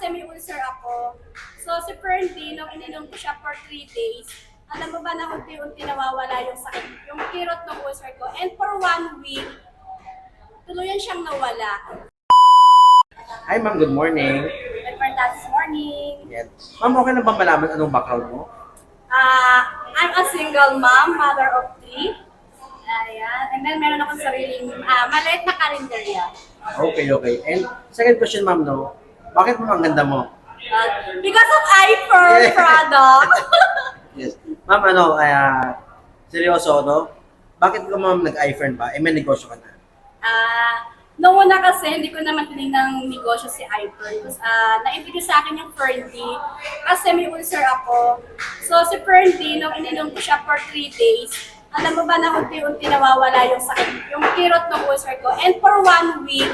kasi may ulcer ako. So si Ferndy, nung ininom ko siya for 3 days, alam mo ba na unti-unti nawawala yung sakit, yung kirot ng ulcer ko. And for 1 week, tuluyan siyang nawala. Hi ma'am, good morning. And for that this morning, Yan. Ma'am, okay na bang malaman anong background mo? I'm a single mom, mother of 3. Ayan. And then meron akong sariling maliit na karinderya. Okay. And second question ma'am, no? Bakit mo ang ganda mo? Because of iFern product. Yes. Ma'am, seryoso, no? Bakit ka ma'am nag-iFern ba? May negosyo ka na. Noong una kasi, hindi ko naman tinignan ng negosyo si iFern. Na-introduce sa akin yung Ferndy kasi may ulcer ako. So si Ferndy, nung ininom ko siya for 3 days, alam mo ba na unti-unti nawawala yung sakit, yung kirot ng ulcer ko. And for 1 week,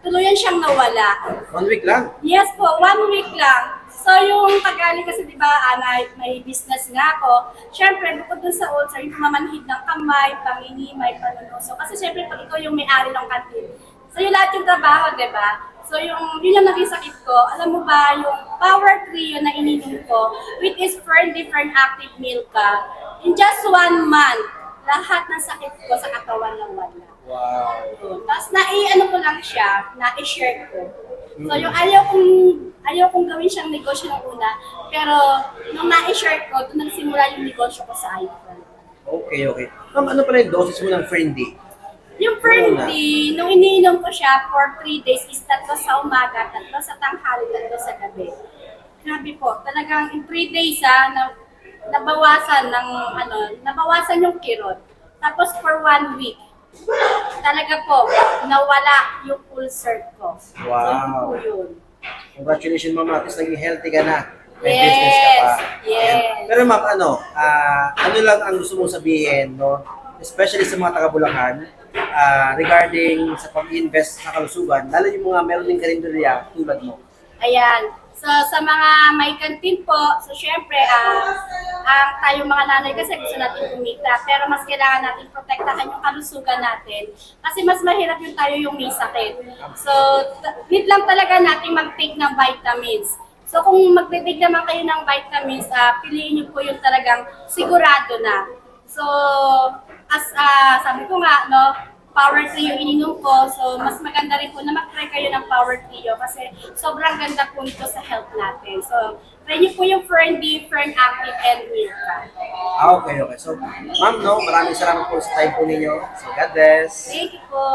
tuluyan siyang nawala. 1 week lang? Yes po, 1 week lang. So yung pag-aling kasi di ba, may business nga ako. Siyempre, bukod dun sa ulcer, yung mamanhid ng kamay, pangini, may panunuso. Kasi siyempre, pag ikaw yung may-ari ng kantin, so yung lahat yung trabaho, di ba? So yun yung naging sakit ko. Alam mo ba, yung Power Trio na ininom ko, which is different active Milka, in just 1 month, lahat ng sakit ko sa katawan ng wala. Wow. Tapos na-ano ko lang siya, na-share ko. So yung ayaw kong gawin siyang negosyo ng una, pero nung na-share ko, doon nagsimula yung negosyo ko sa iPhone. Okay. Ma'am, ano pala yung doses mo ng Ferndy? Yung Ferndy, nung iniinom ko siya for 3 days, is 3 sa umaga, 3 sa tanghali, 3 sa gabi. Grabe po, talagang in 3 days nabawasan yung kirot. Tapos for 1 week, talaga po, nawala yung ulcer ko. Wow. So, yun. Congratulations ma'am, at least naging healthy ka na. May Yes, business ka pa. yes. Ayan. Pero ma'am, ano lang ang gusto mong sabihin, no? Especially sa mga taga-Bulacan, regarding sa pag-invest sa kalusugan, lalo yung mga meron din karinderya tulad mo. Ayan. So, sa mga may kantin po, so syempre, tayong mga nanay kasi gusto natin kumita, pero mas kailangan natin protektahan yung kalusugan natin kasi mas mahirap yung tayo yung may sakit. So, need lang talaga natin mag-take ng vitamins. So, kung mag-take naman kayo ng vitamins, piliin nyo po yung talagang sigurado na. So, as sabi ko nga, no, Power Trio ininom ko, so mas maganda rin po na mag-try kayo ng Power Trio kasi sobrang ganda po nito sa health natin. So, try niyo po yung Ferndy, Fern Active, and Milka. Okay. So, ma'am, no, maraming salamat po sa time po ninyo. So, God bless. Thank you po.